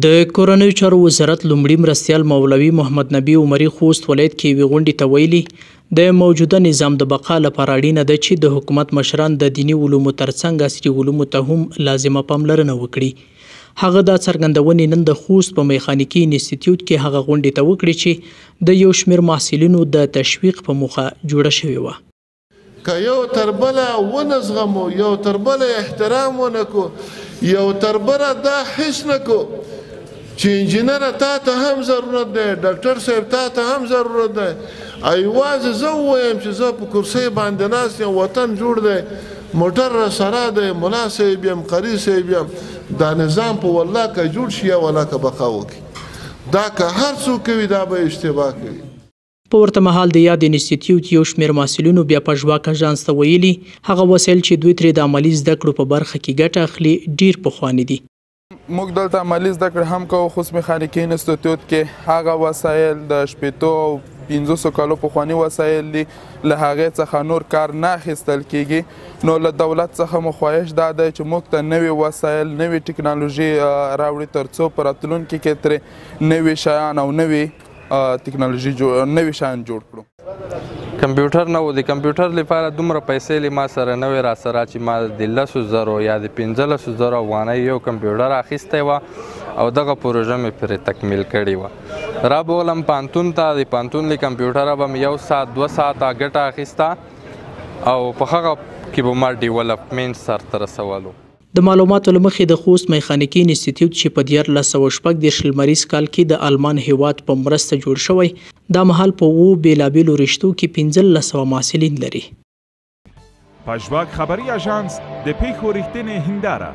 د کورنیو چارو وزارت لومړي مرستیال مولوي محمد نبی عمري خوست ولایت کې یوې غونډې ته ویلي د موجوده نظام د بقا لپاره اړینه ده چې د حکومت مشران د دیني علومو ترڅنګ عصري علومو ته هم لازمه پاملرنه وکړي. هغه دا څرګندونې نن د خوست په میخانیکي انسټیټیوټ کې هغه غونډې ته وکړې چې د یو شمېر محصلینو د تشویق په موخه جوړه شوې وه. که یو تر بله ونه زغمو، یو تر بله احترام ونه کو، یو تر بله دا حس نه کو چې انجینر تا ته هم ضرورت دی، ډاکټر صاحب تا ته هم ضرورت دی، یوازې زه ووایم چې زه په کرسۍ باندې ناست یم، وطن جوړ دی، موټر راسره دی، ملا صاحب یم، قري صاحب یم، دا نظام په والله که جوړ شي یا والله که بقا وکړي، دا که هر څوک کوي دا به اشتباه کوي. په ورته مهال د یاد انسټیټیوټ یو شمېر محصلینو بیا په ژواک اژانس ته ویلي هغه وسایل چې دوی ترې د عملي زده کړو په برخه کې ګټه اخلي ډیر پخواني دي. موږ دلته عملي زده کړې هم کوو. خوست میخانیکي انسټیټیوټ کې هغه وسایل د شپېتو او 500 کالو پخواني وسایل دي، له هغې څخه نور کار نه اخیستل کیږي. نو له دولت څخه مو خواهش دا دی چې موږ ته نوې وسایل، نوې ټکنالوژي راوړي تر څو په راتلونکي کې ترې نوې شیان او نوې ټکنالوژي نوې شیان جوړ کړو. کمپیوټر نه و، د کمپیوټر لپاره دومره پیسې له ما سره نه وې راسره چې ما د 10,000 یا د 15,000 افغانۍ یو کمپیوټر اخیستی وه او دغه پروژه مې پرې تکمیل کړې وه. را به ولم پانتون ته، د پانتون له کمپیوټره به مې 1 ساعت 2 ساعته ګټه اخیسته او په هغه کې به ما ډیولپمنټ سرته رسولو. د معلوماتو له مخې د خوست میخانیکي انسټیټیوټ چې په 1446 لمریز کال کې د آلمان هیواد په مرسته جوړ شوی، دا مهال په 7 بیلابیلو رشتو کې 1500 محصلین لري. پژواک خبری آژانس د پیښو ریښتینې هنداره